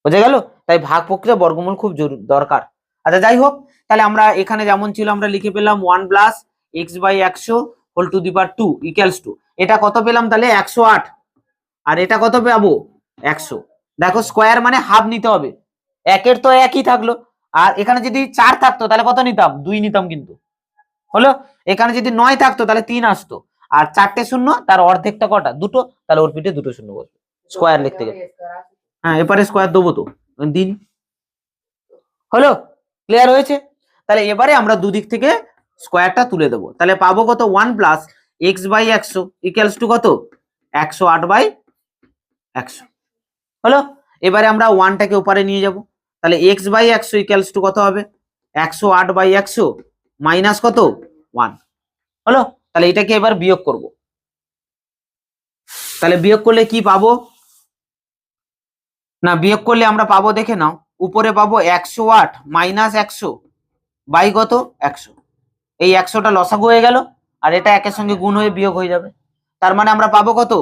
বোঝা গেল? তাই ভাগ প্রক্রিয়া বর্গমূল খুব দরকার। আচ্ছা যাই হোক, তাহলে আমরা এখানে যেমন ছিল আমরা লিখে পেলাম 1 plus x by 100 whole to the power 2 equals to, এটা কত পেলাম তাহলে 108, আর এটা কত পাবো 100। দেখো স্কোয়ার মানে হাফ নিতে হবে, একের তো একই থাকলো, আর এখানে যদি 4 থাকতো তাহলে কত নিতাম 2 নিতাম, কিন্তু হলো এখানে যদি 9 থাকতো তাহলে 3 আসতো, আর 4টে শূন্য তার অর্ধেকটা কটা 2, তাহলে ওর পিঠে 2টো শূন্য বসবে স্কোয়ার লিখতে গেলে। হ্যাঁ এবারে স্কোয়ার দেবো তো দিন, হলো ক্লিয়ার হয়েছে? তাহলে এবারে আমরা দুদিক থেকে স্কোয়ারটা তুলে দেবো, তাহলে পাবো কত 1 plus x by 100 equals to কত 108 বাই 100, হলো। এবারে আমরা 1টাকে উপরে নিয়ে যাব, তাহলে এক্স বাই 100 ইকুয়ালস টু কত হবে 108 বাই 100 মাইনাস কত 1, হলো। তাহলে এটাকে এবার বিয়োগ করব, তাহলে বিয়োগ করলে কি পাবো, না বিয়োগ করলে আমরা পাবো দেখে নাও, উপরে পাবো 108 মাইনাস 100 বাই কত 100, এই 100টা লসাগু হয়ে গেল, আর এটা একের সঙ্গে গুণ হয়ে বিয়োগ হয়ে যাবে, তার মানে আমরা পাবো কত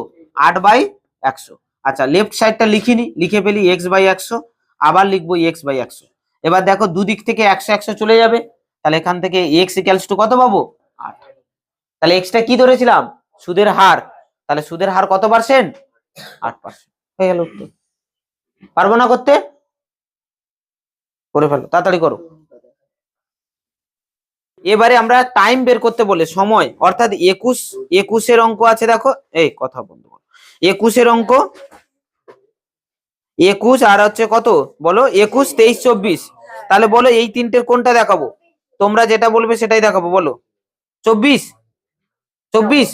8 বাই 100। আচ্ছা লেফট সাইডটা লিখিনি, লিখে ফেলি এক্স বাই 100, আবার লিখবো এক্স বাই 100। এবার দেখো দুদিক থেকে 100 100 চলে যাবে, তাহলে এখান থেকে এক্স ইকুয়ালস টু কত পাবো 8। তাহলে এক্সটা কি ধরেছিলাম সুদের হার, তাহলে সুদের হার কত পার্সেন্ট 8%, হয়ে গেল উত্তর। পারবো না করতে, করে ফেলো তাড়াতাড়ি করো। এবারে আমরা টাইম বের করতে বলে সময়, অর্থাৎ 21 অঙ্ক আছে, দেখো এই কথা বন্ধ করো, 21 অঙ্ক 21 আর হচ্ছে কত বলো 21 23 24, তাহলে বলো এই তিনটের কোনটা দেখাবো, তোমরা যেটা বলবে সেটাই দেখাবো, বলো 24 24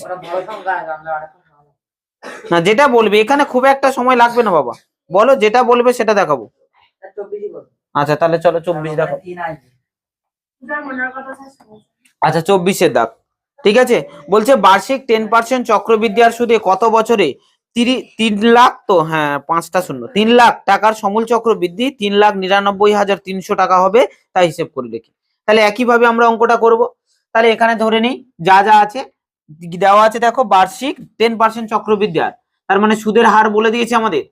না, যেটা বলবে এখানে খুব একটা সময় লাগবে না বাবা, বলো যেটা বলবে সেটা দেখাবো। আচ্ছা তাহলে চলো 24 দেখো। আচ্ছা 24-এর দাগ, ঠিক আছে। বলছে বার্ষিক 10% চক্রবৃদ্ধি আর সুদে কত বছরে 3 লাখ, তো হ্যাঁ 5টা শূন্য, 3 লাখ টাকার সমূল চক্রবৃদ্ধি 3,99,300 টাকা হবে, তাই হিসেব করে লিখি। তাহলে একইভাবে আমরা অঙ্কটা করব, তাহলে এখানে ধরে নিই যা যা আছে দেওয়া আছে, দেখো বার্ষিক 10% চক্রবৃদ্ধি হার, তার মানে সুদের হার বলে দিয়েছে আমাদের,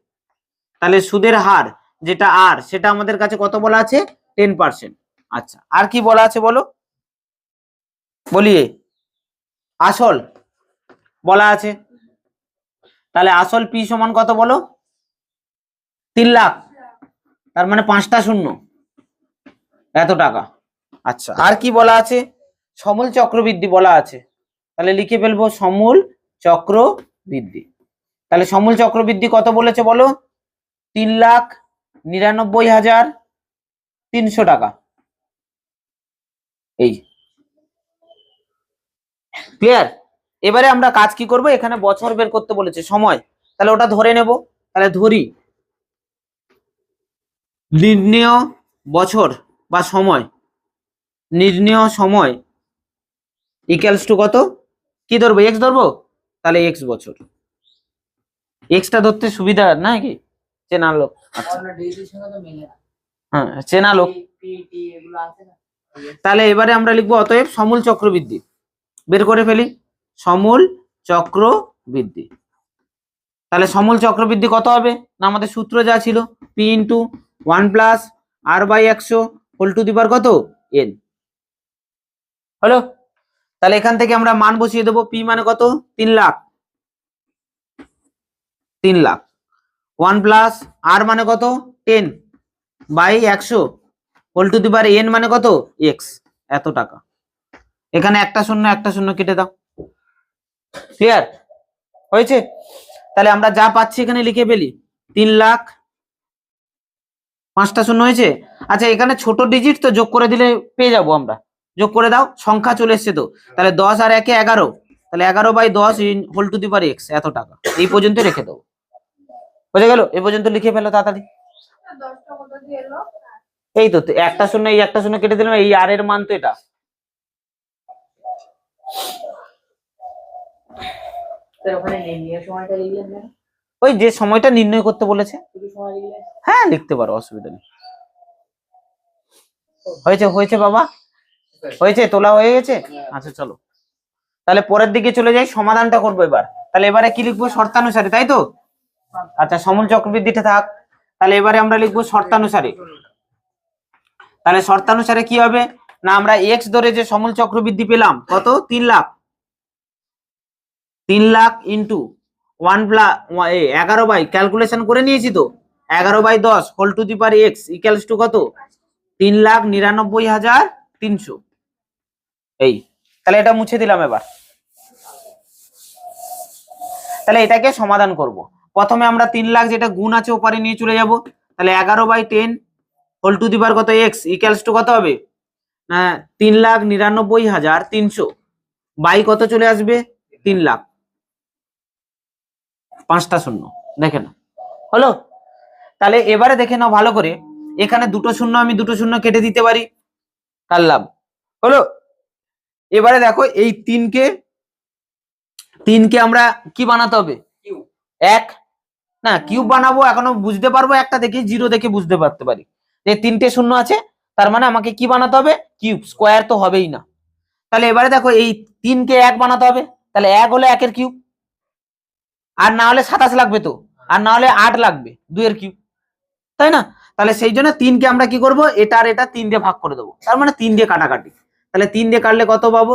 তাহলে সুদের হার যেটা আর সেটা আমাদের কাছে কত বলা আছে 10%। আচ্ছা আর কি বলা আছে বলো, বলিয়ে আসল বলা আছে, তাহলে আসল পি সমান কত বলো 3 লাখ, তার মানে 5টা শূন্য এত টাকা। আচ্ছা আর কি বলা আছে, সমূল চক্রবৃদ্ধি বলা আছে, তাহলে লিখে ফেলবো সমূল চক্রবৃদ্ধি, তাহলে সমূল চক্রবৃদ্ধি কত বলেছে বলো 3,99,300 টাকা, এই ক্লিয়ার। এবারে আমরা কাজ কি করব, এখানে বছর বের করতে বলেছে সময়, তাহলে ওটা ধরে নেব, তাহলে ধরি নির্ণেয় বছর বা সময়, নির্ণেয় সময় ইকুয়ালস টু কত, কি ধরবো এক্স ধরবো, তাহলে এক্স বছর, এক্সটা ধরতে সুবিধা না কি চেনা লোক, আচ্ছা হ্যাঁ চেনা লোক। তাহলে এবারে আমরা লিখবো অতএব সমূল চক্রবৃদ্ধি, বের করে ফেলি সমূল চক্রবৃদ্ধি, তাহলে সমূল চক্রবৃদ্ধি কত হবে না, আমাদের সূত্র যা ছিল P into 1 plus R by 100 whole to the power কত এন, হলো। তাহলে এখান থেকে আমরা মান বসিয়ে দেবো, পি মানে কত 3 লাখ, 3 লাখ 1 প্লাস আর মানে কত 10 by 100 whole to the power n মানে কত এক্স, এত টাকা। এখানে একটা শূন্য কেটে দাও, ক্লিয়ার হয়েছে। তাহলে আমরা যা পাচ্ছি এখানে লিখে ফেলি 3 লাখ, 5টা শূন্য হয়েছে। আচ্ছা এখানে ছোট ডিজিট তো যোগ করে দিলে পেয়ে যাবো আমরা, যোগ করে দাও, সংখ্যা চলে এসছে তো, তাহলে 10 আর 1 11, তাহলে 11 by 10 whole to the power x, এত টাকা, এই পর্যন্ত রেখে দেবো, বুঝে গেল, এই পর্যন্ত লিখে ফেলো তাড়াতাড়ি। এই তো একটা শূন্য, এই একটা শূন্য কেটে দিলাম, এই আর এর মান তো এটা, ওই যে সময়টা নির্ণয় করতে বলেছে, হ্যাঁ লিখতে পারো অসুবিধা নেই। হয়েছে হয়েছে বাবা, হয়েছে, তোলা হয়ে গেছে। আচ্ছা চলো তাহলে পরের দিকে চলে যাই, সমাধানটা করবো এবার। তাহলে এবারে কি লিখবো? শর্তানুসারে, তাই তো? আচ্ছা সমল চক্রবৃদ্ধিটা থাক, তাহলে এবারে আমরা লিখবো শর্তানুসারে। তাহলে শর্তানুসারে কি হবে না, আমরা এক্স ধরে যে সমল চক্রবৃদ্ধি পেলাম কত, 3 lakh, 3 lakh into 11 by calculation করে নিয়েছি তো, 11/10 whole to the power x equals to কত, 3,99,300। এই তাহলে এটা মুছে দিলাম এবার। তাহলে এটাকে সমাধান করব। প্রথমে আমরা 3 লাখ যেটা গুণ আছে ওপারে নিয়ে চলে যাব। তাহলে 11/10 হোল টু দি পাওয়ার কত এক্স ইকুয়ালস টু কত হবে, 3,99,300 বাই কত চলে আসবে, 3 লাখ, 5টা শূন্য, দেখে না হলো। তাহলে এবারে দেখে নাও ভালো করে, এখানে দুটো শূন্য আমি দুটো শূন্য কেটে দিতে পারি, কাটলাম, হলো। এবারে দেখো এই তিনকে আমরা কি বানাতে হবে, এক না কিউব বানাবো, এখনো বুঝতে পারবো একটা দেখে, জিরো দেখে বুঝতে পারতে পারি যে 3টে শূন্য আছে, তার মানে আমাকে কি বানাতে হবে, কিউব, স্কোয়ার তো হবেই না। তাহলে এবারে দেখো এই 3কে 1 বানাতে হবে, তাহলে 1 হলে 1 এর কিউব, আর না হলে 27 লাগবে তো, আর না হলে 8 লাগবে 2 এর কিউব, তাই না? তাহলে সেই জন্য 3কে আমরা কি করব, এটা আর এটা 3 দিয়ে ভাগ করে দেবো, তার মানে 3 দিয়ে কাটাকাটি। তাহলে 3 দিয়ে কাটলে কত পাবো,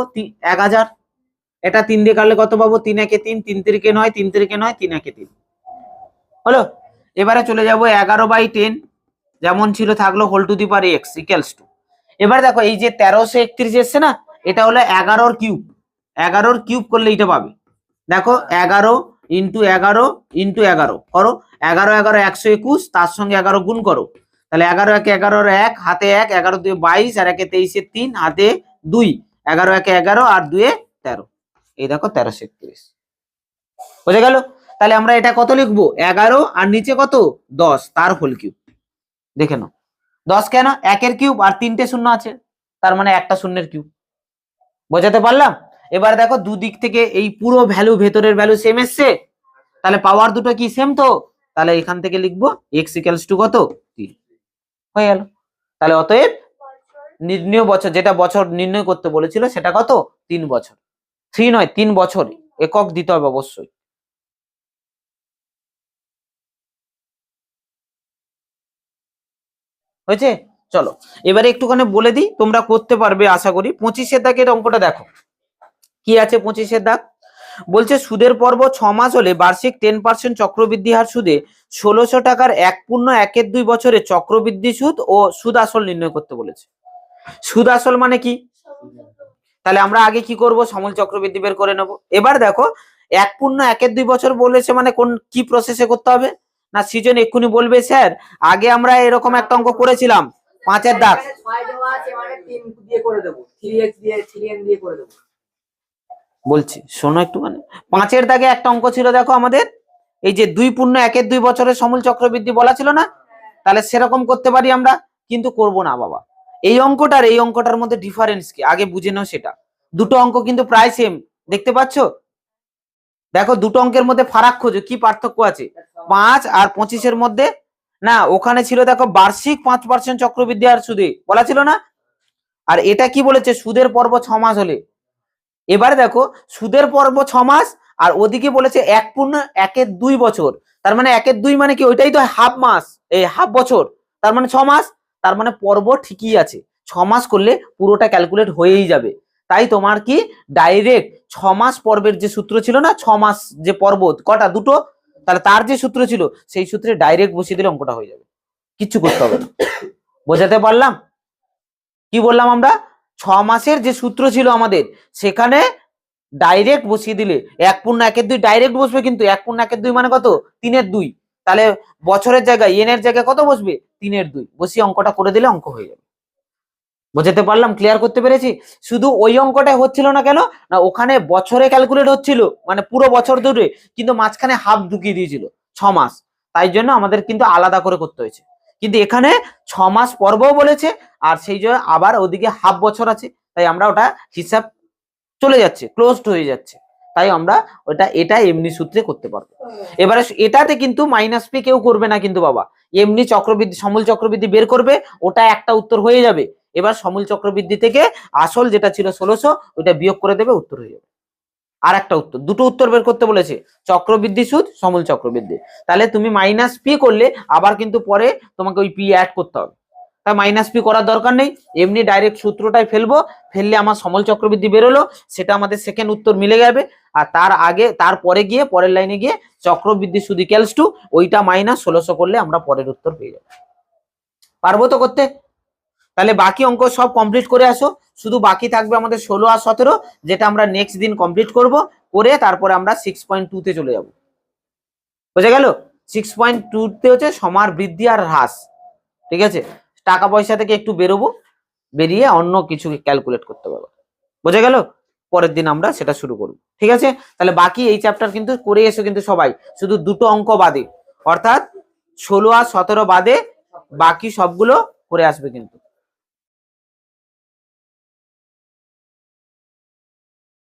1000। এটা 3 দিয়ে কাটলে কত পাবো, 3 একে 3, 3 তিরিকে 9, 3 তিরিকে 9, 3 একে 3, হলো। এবারে চলে যাব 11/10 যেমন ছিল থাকলো whole to the power x equals to, এবার দেখো এই যে 1331 এসছে না, এটা হলো 11 কিউব, 11 কিউব করলে এটা পাবে। দেখো 11 ইন্টু 11 ইন্টু 11 করো, 11 11 121, তার সঙ্গে 11 গুণ করো, তাহলে 11 একে 11 1, হাতে 1, 11 2 22, আর একে 23 3, হাতে 2, 11 একে 11 আর 2 13, এই দেখো 1331 বুঝে গেল। তাহলে আমরা এটা কত লিখবো, 11 আর নিচে কত 10 তার হোল কিউব, দেখে নাও 10 কেন, 1 এর কিউব আর 3টে শূন্য আছে, তার মানে একটা শূন্যের কিউব, বোঝাতে পারলাম? এবার দেখো দুদিক থেকে এই পুরো ভ্যালু, ভেতরের ভ্যালু সেম এসছে, তাহলে পাওয়ার দুটো কি সেম তো, তাহলে এখান থেকে লিখবো এক্স ইকুয়ালস টু কত, 3, হয়ে গেল। তাহলে অতএব নির্ণয় বছর, যেটা বছর নির্ণয় করতে বলেছিল সেটা কত, 3 বছর, 3 নয় 3 বছর, একক দিতে হবে অবশ্যই। হয়েছে, চলো এবারে একটুখানি বলে দিই, তোমরা করতে পারবে আশা করি। 25 দাগের অঙ্কটা দেখো কি আছে। 25 দাগ বলছে সুদের পর্ব 6 মাস হলে বার্ষিক 10% চক্রবৃদ্ধি হার সুদে 1600 টাকার 1.1-2 বছরে চক্রবৃদ্ধি সুদ ও সুদ আসল নির্ণয় করতে বলেছে। সুদ আসল মানে কি, তাহলে আমরা আগে কি করব, সমল চক্রবৃদ্ধি বের করে নেব। এবার দেখো 1.1-2 বছর বলেছে মানে কোন কি প্রসেসে করতে হবে না, সৃজন এক্ষুনি বলবে স্যার আগে আমরা এরকম একটা অঙ্ক করেছিলাম 5 দাগ, বলছি শোনো একটুখানি, 5 দাগে একটা অঙ্ক ছিল দেখো আমাদের, এই যে 2.1-2 বছরের সমল চক্রবৃদ্ধি বলা ছিল না, তাহলে সেরকম করতে পারি আমরা, কিন্তু করব না বাবা। এই অঙ্কটার এই অঙ্কটার মধ্যে ডিফারেন্স কি আগে বুঝে নাও সেটা। দুটো অঙ্ক কিন্তু প্রায় সেম, দেখতে পাচ্ছ, দেখো দুটো অঙ্কের মধ্যে ফারাক খোঁজো, কি পার্থক্য আছে 5 আর 25-এর মধ্যে। না ওখানে ছিল দেখো বার্ষিক 5% চক্রবৃদ্ধি হার সুদে বলা ছিল না, আর এটা কি বলেছে, সুদের পর্ব 6 মাস হলে। এবারে দেখো সুদের পর্ব 6 মাস, আর ওদিকে বলেছে 1.1-2 বছর, তার মানে 1-2 মানে কি, ওইটাই তো হাফ মাস, এই হাফ বছর, তার মানে 6 মাস, তার মানে পর্ব ঠিকই আছে, 6 মাস করলে পুরোটা ক্যালকুলেট হয়েই যাবে। তাই তোমার কি ডাইরেক্ট 6 মাস পর্বের যে সূত্র ছিল না, 6 মাস যে পর্ব কটা, দুটো, তাহলে তার যে সূত্র ছিল সেই সূত্রে ডাইরেক্ট বসিয়ে দিলে অঙ্কটা হয়ে যাবে, কিচ্ছু করতে হবে না। বোঝাতে পারলাম? কি বললাম আমরা, 6 মাসের যে সূত্র ছিল আমাদের সেখানে ডাইরেক্ট বসিয়ে দিলে 1.1-2 ডাইরেক্ট বসবে, কিন্তু 1.1-2 মানে কত, 3-2, তাহলে বছরের জায়গায় এর জায়গায় কত বসবে, 3-2 বসিয়ে অঙ্কটা করে দিলে অঙ্ক হয়ে যাবে। বোঝাতে পারলাম, ক্লিয়ার করতে পেরেছি? শুধু ওই অঙ্কটাই হচ্ছিল না কেন না, ওখানে বছরে ক্যালকুলেট হচ্ছিল মানে পুরো বছর ধরে, কিন্তু মাঝখানে হাফ ঢুকিয়ে দিয়েছিল 6 মাস, তাই জন্য আমাদের কিন্তু আলাদা করে করতে হয়েছে। কিন্তু এখানে 6 মাস পর্বও বলেছে, আর সেই জন্য আবার ওদিকে হাফ বছর আছে, তাই আমরা ওটা হিসাব চলে যাচ্ছে, ক্লোজড হয়ে যাচ্ছে, তাই আমরা এটা এমনি সূত্রে করতে পারবো। এবারে এটাতে কিন্তু মাইনাস পি কেউ করবে না কিন্তু বাবা, এমনি চক্রবৃদ্ধি সমল চক্রবৃদ্ধি বের করবে, ওটা একটা উত্তর হয়ে যাবে। এবার সমূল চক্রবৃদ্ধি থেকে আসল যেটা ছিল 1600 ওইটা বিয়োগ করে দেবে, উত্তর হয়ে যাবে। আর একটা উত্তর, দুটো উত্তর বের করতে বলেছে, চক্রবৃদ্ধি সুদ, সমূল চক্রবৃদ্ধি। তাহলে তুমি মাইনাস পি করলে আবার কিন্তু পরে তোমাকে ওই পি অ্যাড করতে হবে, তাই মাইনাস পি করার দরকার নেই, এমনি ডাইরেক্ট সূত্রটাই ফেলবো, ফেললে আমার সমূল চক্রবৃদ্ধি বেরোলো, সেটা আমাদের সেকেন্ড উত্তর মিলে যাবে। আর তার আগে তারপরে গিয়ে পরের লাইনে গিয়ে চক্রবৃদ্ধি সুদ ইকুয়ালস টু ওইটা মাইনাস 1600 করলে আমরা পরের উত্তর পেয়ে যাবো। পারবো তো করতে? তাহলে বাকি অঙ্ক সব কমপ্লিট করে আসো, শুধু বাকি থাকবে আমাদের 16 আর 17, যেটা আমরা নেক্সট দিন কমপ্লিট করব, করে তারপরে আমরা 6.2 তে চলে যাব। বুঝে গেল? 6.2 তে হচ্ছে সমার বৃদ্ধি আর হ্রাস। ঠিক আছে, টাকা পয়সা থেকে একটু বেরোবো, বেরিয়ে অন্য কিছু ক্যালকুলেট করতে পারবো। বুঝে গেল? পরের দিন আমরা সেটা শুরু করব। ঠিক আছে, তাহলে বাকি এই চ্যাপ্টার কিন্তু করে এসো কিন্তু সবাই, শুধু দুটো অঙ্ক বাদে, অর্থাৎ 16 আর 17 বাদে বাকি সবগুলো করে আসবে কিন্তু।